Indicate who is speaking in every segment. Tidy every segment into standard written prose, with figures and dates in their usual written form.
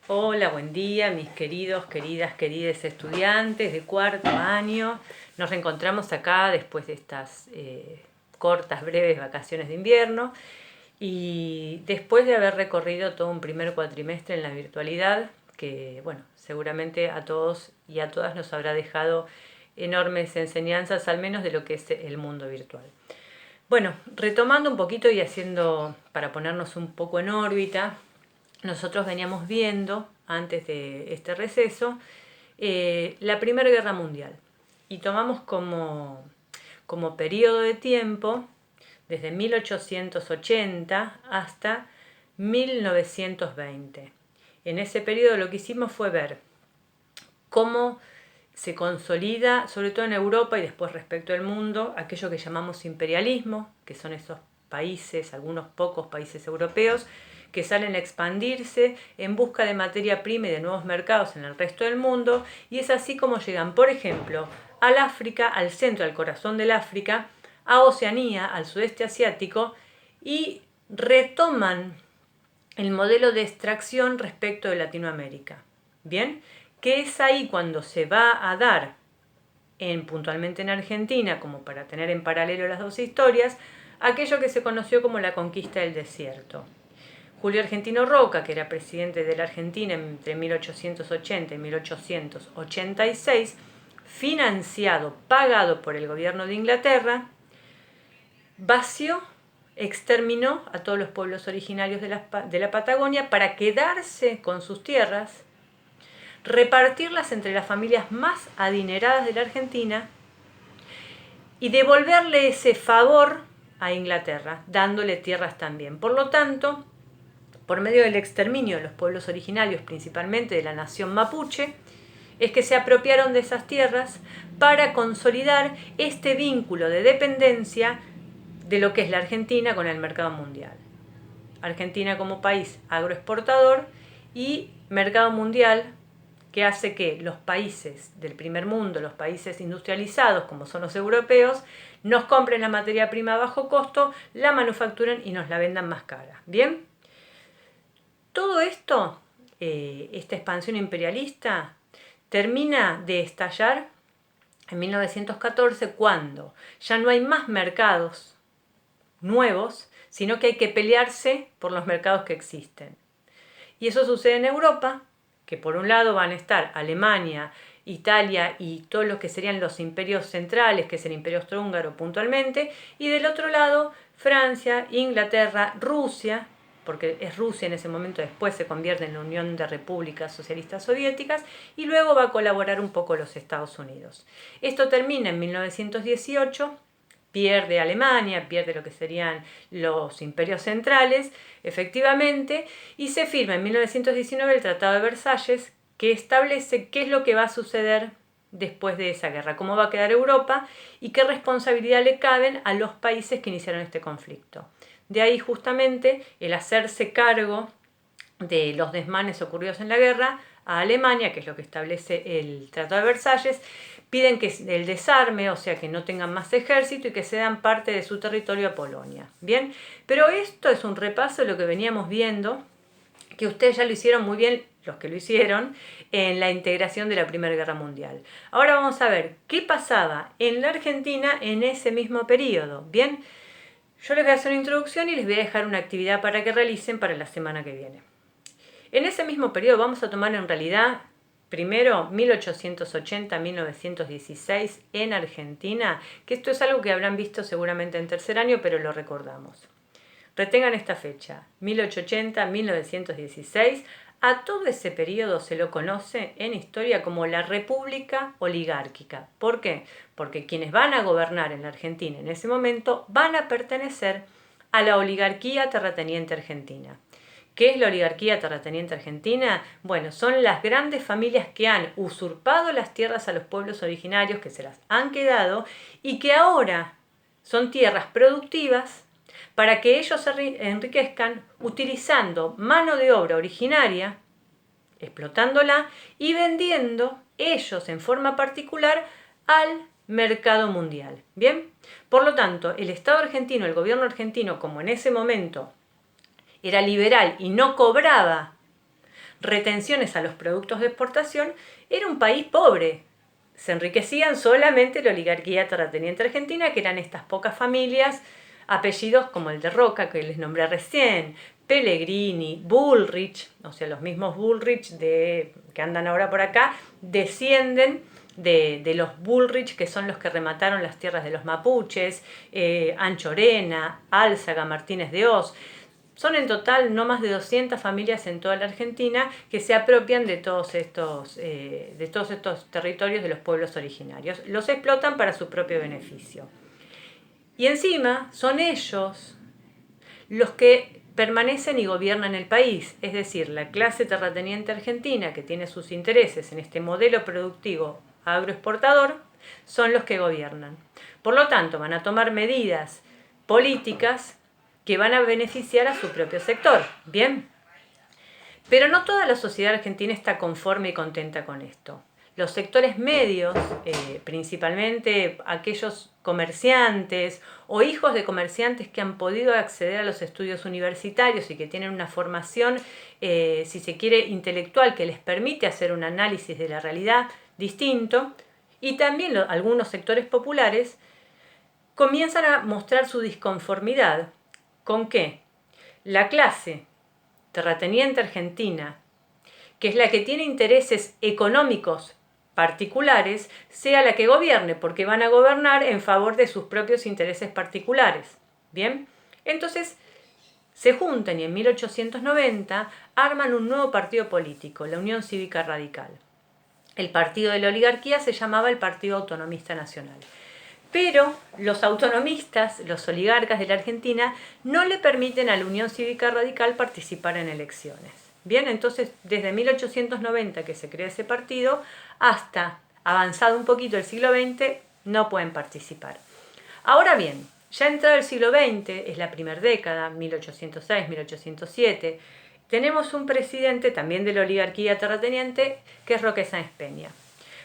Speaker 1: Hola, buen día, mis queridos, querides estudiantes de cuarto año. Nos reencontramos acá después de estas cortas, breves vacaciones de invierno y después de haber recorrido todo un primer cuatrimestre en la virtualidad, que, bueno, seguramente a todos y a todas nos habrá dejado enormes enseñanzas, al menos de lo que es el mundo virtual. Bueno, retomando un poquito y haciendo, para ponernos un poco en órbita, nosotros veníamos viendo, antes de este receso, la Primera Guerra Mundial. Y tomamos como periodo de tiempo desde 1880 hasta 1920. En ese periodo lo que hicimos fue ver cómo se consolida, sobre todo en Europa y después respecto al mundo, aquello que llamamos imperialismo, que son esos países, algunos pocos países europeos, que salen a expandirse en busca de materia prima y de nuevos mercados en el resto del mundo, y es así como llegan, por ejemplo, al África, al centro, al corazón del África, a Oceanía, al sudeste asiático, y retoman el modelo de extracción respecto de Latinoamérica. Bien, que es ahí cuando se va a dar puntualmente en Argentina, como para tener en paralelo las dos historias, aquello que se conoció como la conquista del desierto. Julio Argentino Roca, que era presidente de la Argentina entre 1880 y 1886, financiado, pagado por el gobierno de Inglaterra, vació, exterminó a todos los pueblos originarios de la Patagonia para quedarse con sus tierras, repartirlas entre las familias más adineradas de la Argentina y devolverle ese favor a Inglaterra, dándole tierras también. Por lo tanto, por medio del exterminio de los pueblos originarios, principalmente de la nación mapuche, es que se apropiaron de esas tierras para consolidar este vínculo de dependencia de lo que es la Argentina con el mercado mundial. Argentina como país agroexportador y mercado mundial que hace que los países del primer mundo, los países industrializados como son los europeos, nos compren la materia prima a bajo costo, la manufacturen y nos la vendan más cara. ¿Bien? Todo esto, esta expansión imperialista, termina de estallar en 1914 cuando ya no hay más mercados nuevos, sino que hay que pelearse por los mercados que existen. Y eso sucede en Europa, que por un lado van a estar Alemania, Italia y todos los que serían los imperios centrales, que es el imperio austrohúngaro puntualmente, y del otro lado Francia, Inglaterra, Rusia, porque es Rusia en ese momento, después se convierte en la Unión de Repúblicas Socialistas Soviéticas, y luego va a colaborar un poco los Estados Unidos. Esto termina en 1918, pierde Alemania, pierde lo que serían los imperios centrales, efectivamente, y se firma en 1919 el Tratado de Versalles, que establece qué es lo que va a suceder después de esa guerra, cómo va a quedar Europa y qué responsabilidad le caben a los países que iniciaron este conflicto. De ahí justamente el hacerse cargo de los desmanes ocurridos en la guerra a Alemania, que es lo que establece el Tratado de Versalles, piden que el desarme, o sea que no tengan más ejército y que cedan parte de su territorio a Polonia. Bien, pero esto es un repaso de lo que veníamos viendo, que ustedes ya lo hicieron muy bien, los que lo hicieron, en la integración de la Primera Guerra Mundial. Ahora vamos a ver qué pasaba en la Argentina en ese mismo periodo. Bien, yo les voy a hacer una introducción y les voy a dejar una actividad para que realicen para la semana que viene. En ese mismo periodo vamos a tomar en realidad primero 1880-1916 en Argentina, que esto es algo que habrán visto seguramente en tercer año, pero lo recordamos. Retengan esta fecha, 1880-1916. A todo ese periodo se lo conoce en historia como la República Oligárquica. ¿Por qué? Porque quienes van a gobernar en la Argentina en ese momento van a pertenecer a la oligarquía terrateniente argentina. ¿Qué es la oligarquía terrateniente argentina? Bueno, son las grandes familias que han usurpado las tierras a los pueblos originarios, que se las han quedado y que ahora son tierras productivas para que ellos se enriquezcan utilizando mano de obra originaria, explotándola y vendiendo ellos en forma particular al mercado mundial. ¿Bien? Por lo tanto, el Estado argentino, el gobierno argentino, como en ese momento era liberal y no cobraba retenciones a los productos de exportación, era un país pobre. Se enriquecían solamente la oligarquía terrateniente argentina, que eran estas pocas familias, apellidos como el de Roca, que les nombré recién, Pellegrini, Bullrich, o sea, los mismos Bullrich que andan ahora por acá, descienden de los Bullrich, que son los que remataron las tierras de los mapuches, Anchorena, Álzaga, Martínez de Oz. Son en total no más de 200 familias en toda la Argentina que se apropian de todos estos territorios de los pueblos originarios. Los explotan para su propio beneficio. Y encima son ellos los que permanecen y gobiernan el país, es decir, la clase terrateniente argentina que tiene sus intereses en este modelo productivo agroexportador, son los que gobiernan. Por lo tanto, van a tomar medidas políticas que van a beneficiar a su propio sector. Bien, pero no toda la sociedad argentina está conforme y contenta con esto. Los sectores medios, principalmente aquellos comerciantes o hijos de comerciantes que han podido acceder a los estudios universitarios y que tienen una formación, si se quiere, intelectual que les permite hacer un análisis de la realidad distinto, y también algunos sectores populares comienzan a mostrar su disconformidad con que la clase terrateniente argentina, que es la que tiene intereses económicos particulares, sea la que gobierne, porque van a gobernar en favor de sus propios intereses particulares. Bien, entonces se juntan y en 1890 arman un nuevo partido político, la Unión Cívica Radical. El partido de la oligarquía se llamaba el Partido Autonomista Nacional. Pero los autonomistas, los oligarcas de la Argentina, no le permiten a la Unión Cívica Radical participar en elecciones. Bien, entonces desde 1890 que se crea ese partido hasta avanzado un poquito el siglo XX no pueden participar. Ahora bien, ya entrado el siglo XX, es la primera década, 1806-1807, tenemos un presidente también de la oligarquía terrateniente que es Roque Sáenz Peña.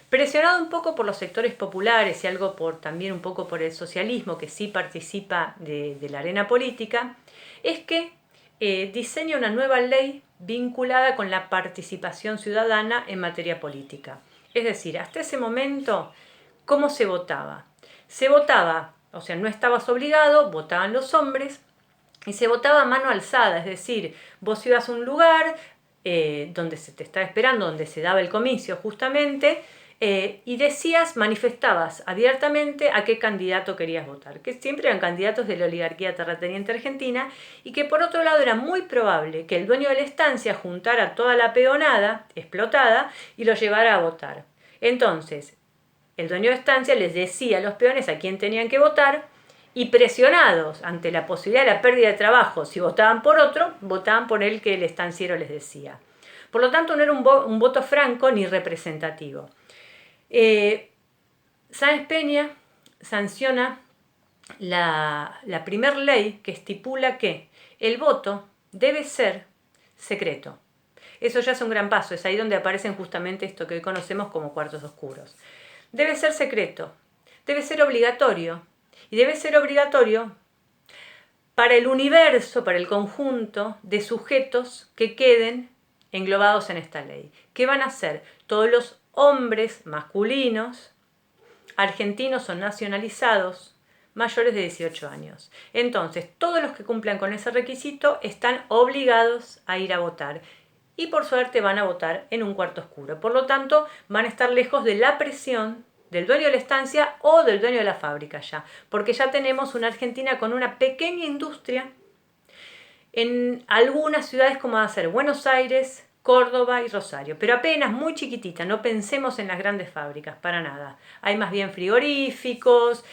Speaker 1: Presionado un poco por los sectores populares y algo también un poco por el socialismo, que sí participa de la arena política, es que diseña una nueva ley vinculada con la participación ciudadana en materia política. Es decir, hasta ese momento, ¿cómo se votaba? Se votaba, o sea, no estabas obligado, votaban los hombres, y se votaba a mano alzada, es decir, vos ibas a un lugar donde se te estaba esperando, donde se daba el comicio justamente, y manifestabas abiertamente a qué candidato querías votar, que siempre eran candidatos de la oligarquía terrateniente argentina, y que por otro lado era muy probable que el dueño de la estancia juntara toda la peonada explotada y lo llevara a votar. Entonces, el dueño de estancia les decía a los peones a quién tenían que votar, y presionados ante la posibilidad de la pérdida de trabajo, si votaban por otro, votaban por el que el estanciero les decía. Por lo tanto, no era un voto franco ni representativo. Sáenz Peña sanciona la primera ley que estipula que el voto debe ser secreto. Eso ya es un gran paso, es ahí donde aparecen justamente esto que hoy conocemos como cuartos oscuros. Debe ser secreto, debe ser obligatorio, y debe ser obligatorio para el universo, para el conjunto de sujetos que queden englobados en esta ley. ¿Qué van a hacer? Todos los hombres masculinos, argentinos o nacionalizados, mayores de 18 años. Entonces, todos los que cumplan con ese requisito están obligados a ir a votar. Y por suerte van a votar en un cuarto oscuro. Por lo tanto, van a estar lejos de la presión del dueño de la estancia o del dueño de la fábrica ya. Porque ya tenemos una Argentina con una pequeña industria en algunas ciudades como va a ser Buenos Aires, Córdoba y Rosario, pero apenas muy chiquitita, no pensemos en las grandes fábricas, para nada. Hay más bien frigoríficos,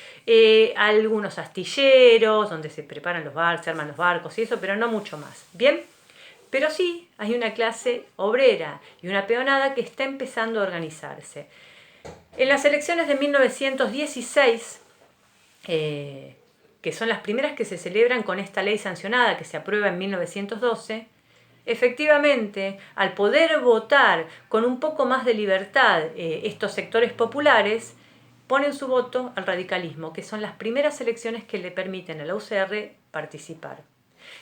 Speaker 1: algunos astilleros donde se preparan los barcos, se arman los barcos y eso, pero no mucho más. Bien, pero sí hay una clase obrera y una peonada que está empezando a organizarse. En las elecciones de 1916, que son las primeras que se celebran con esta ley sancionada que se aprueba en 1912, efectivamente, al poder votar con un poco más de libertad estos sectores populares, ponen su voto al radicalismo, que son las primeras elecciones que le permiten a la UCR participar.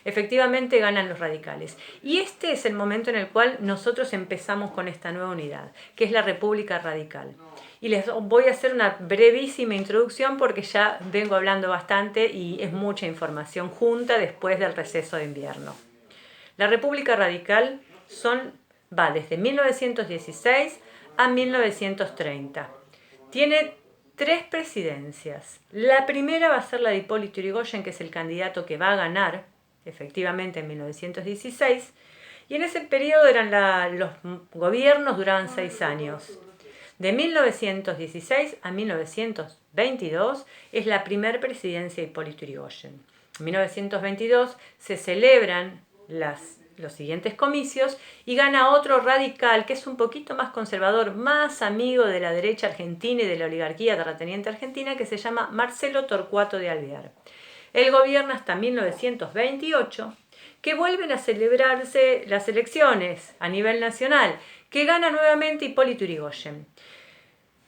Speaker 1: Efectivamente ganan los radicales. Y este es el momento en el cual nosotros empezamos con esta nueva unidad, que es la República Radical. Y les voy a hacer una brevísima introducción porque ya vengo hablando bastante y es mucha información junta después del receso de invierno. La República Radical va desde 1916 a 1930. Tiene 3 presidencias. La primera va a ser la de Hipólito Yrigoyen, que es el candidato que va a ganar, efectivamente, en 1916. Y en ese periodo los gobiernos duraban 6 años. De 1916 a 1922 es la primera presidencia de Hipólito Yrigoyen. En 1922 se celebran los siguientes comicios y gana otro radical que es un poquito más conservador, más amigo de la derecha argentina y de la oligarquía terrateniente argentina, que se llama Marcelo Torcuato de Alvear. Él gobierna hasta 1928, que vuelven a celebrarse las elecciones a nivel nacional, que gana nuevamente Hipólito Yrigoyen.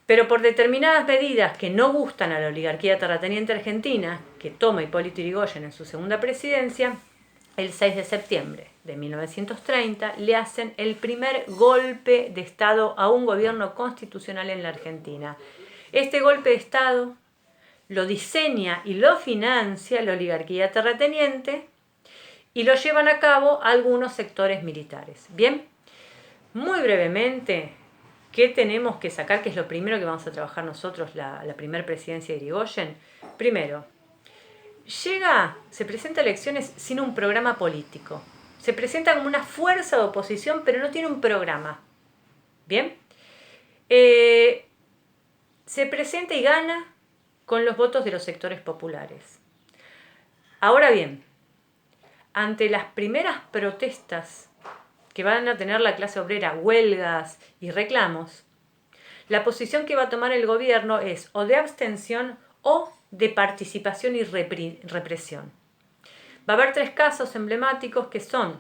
Speaker 1: Pero por determinadas medidas que no gustan a la oligarquía terrateniente argentina, que toma Hipólito Yrigoyen en su segunda presidencia, el 6 de septiembre de 1930 le hacen el primer golpe de Estado a un gobierno constitucional en la Argentina. Este golpe de Estado lo diseña y lo financia la oligarquía terrateniente y lo llevan a cabo algunos sectores militares. Bien, muy brevemente, ¿qué tenemos que sacar? ¿Qué es lo primero que vamos a trabajar nosotros, la primera presidencia de Yrigoyen? Primero, se presenta a elecciones sin un programa político. Se presenta como una fuerza de oposición, pero no tiene un programa. ¿Bien? Se presenta y gana con los votos de los sectores populares. Ahora bien, ante las primeras protestas que van a tener la clase obrera, huelgas y reclamos, la posición que va a tomar el gobierno es o de abstención o de participación y represión. Va a haber 3 casos emblemáticos que son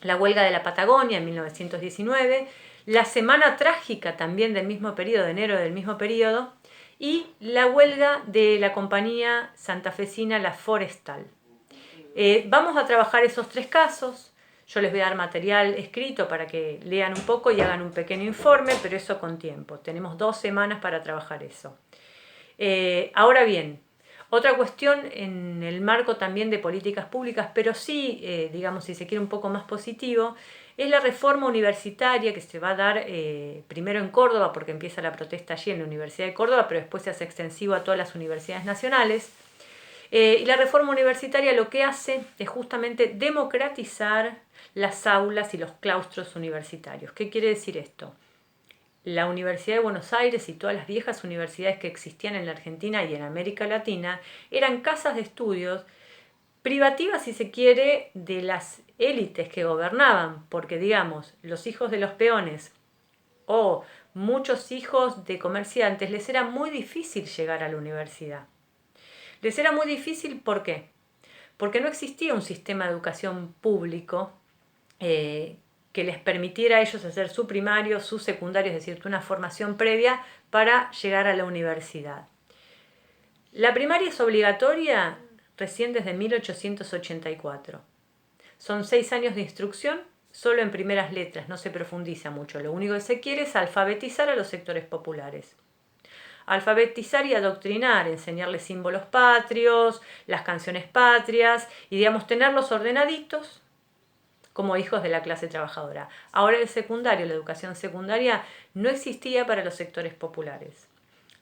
Speaker 1: la huelga de la Patagonia en 1919, la Semana Trágica también del mismo periodo, de enero del mismo periodo, y la huelga de la compañía santafesina La Forestal. Vamos a trabajar esos 3 casos. Yo les voy a dar material escrito para que lean un poco y hagan un pequeño informe, pero eso con tiempo. Tenemos 2 semanas para trabajar eso. Ahora bien, otra cuestión en el marco también de políticas públicas, pero sí, digamos, si se quiere un poco más positivo, es la reforma universitaria que se va a dar primero en Córdoba, porque empieza la protesta allí en la Universidad de Córdoba, pero después se hace extensivo a todas las universidades nacionales. Y la reforma universitaria lo que hace es justamente democratizar las aulas y los claustros universitarios. ¿Qué quiere decir esto? La Universidad de Buenos Aires y todas las viejas universidades que existían en la Argentina y en América Latina eran casas de estudios privativas, si se quiere, de las élites que gobernaban, porque digamos, los hijos de los peones o muchos hijos de comerciantes les era muy difícil llegar a la universidad. Les era muy difícil, ¿por qué? Porque no existía un sistema de educación público que les permitiera a ellos hacer su primario, su secundario, es decir, una formación previa para llegar a la universidad. La primaria es obligatoria recién desde 1884. Son 6 años de instrucción, solo en primeras letras, no se profundiza mucho. Lo único que se quiere es alfabetizar a los sectores populares. Alfabetizar y adoctrinar, enseñarles símbolos patrios, las canciones patrias y, digamos, tenerlos ordenaditos como hijos de la clase trabajadora. Ahora el secundario, la educación secundaria, no existía para los sectores populares.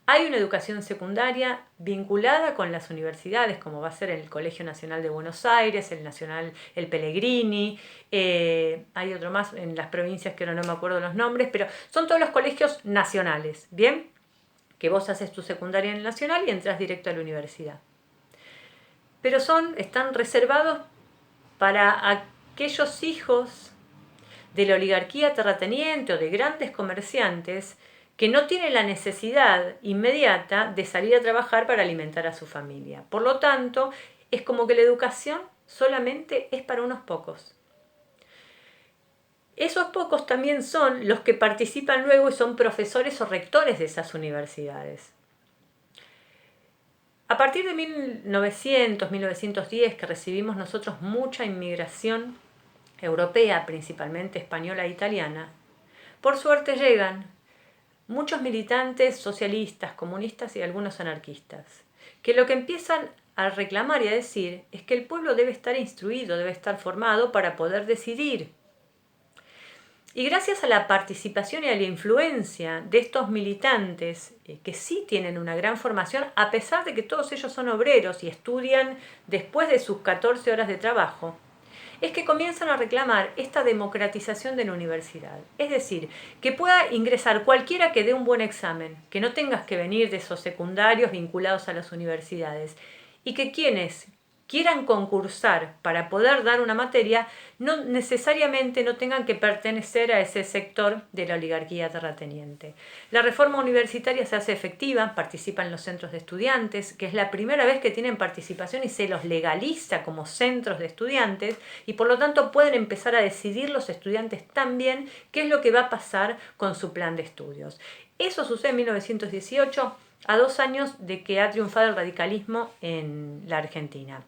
Speaker 1: Hay una educación secundaria vinculada con las universidades, como va a ser el Colegio Nacional de Buenos Aires, el Pellegrini, hay otro más en las provincias que ahora no me acuerdo los nombres, pero son todos los colegios nacionales, ¿bien? Que vos haces tu secundaria en el nacional y entras directo a la universidad. Pero están reservados para aquellos hijos de la oligarquía terrateniente o de grandes comerciantes que no tienen la necesidad inmediata de salir a trabajar para alimentar a su familia. Por lo tanto, es como que la educación solamente es para unos pocos. Esos pocos también son los que participan luego y son profesores o rectores de esas universidades. A partir de 1900, 1910, que recibimos nosotros mucha inmigración europea, principalmente española e italiana, por suerte llegan muchos militantes socialistas, comunistas y algunos anarquistas, que lo que empiezan a reclamar y a decir es que el pueblo debe estar instruido, debe estar formado para poder decidir. Y gracias a la participación y a la influencia de estos militantes, que sí tienen una gran formación, a pesar de que todos ellos son obreros y estudian después de sus 14 horas de trabajo, es que comienzan a reclamar esta democratización de la universidad. Es decir, que pueda ingresar cualquiera que dé un buen examen, que no tengas que venir de esos secundarios vinculados a las universidades, y que quienes quieran concursar para poder dar una materia, no necesariamente no tengan que pertenecer a ese sector de la oligarquía terrateniente. La reforma universitaria se hace efectiva, participan los centros de estudiantes, que es la primera vez que tienen participación y se los legaliza como centros de estudiantes, y por lo tanto pueden empezar a decidir los estudiantes también qué es lo que va a pasar con su plan de estudios. Eso sucede en 1918, a 2 años de que ha triunfado el radicalismo en la Argentina.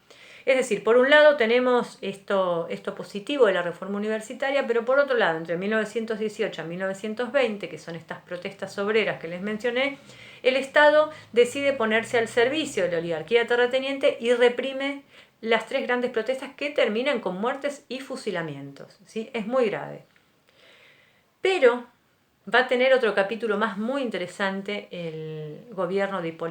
Speaker 1: Es decir, por un lado tenemos esto positivo de la reforma universitaria, pero por otro lado, entre 1918 a 1920, que son estas protestas obreras que les mencioné, el Estado decide ponerse al servicio de la oligarquía terrateniente y reprime las 3 grandes protestas que terminan con muertes y fusilamientos, ¿sí? Es muy grave. Pero va a tener otro capítulo más muy interesante el gobierno de Hipólito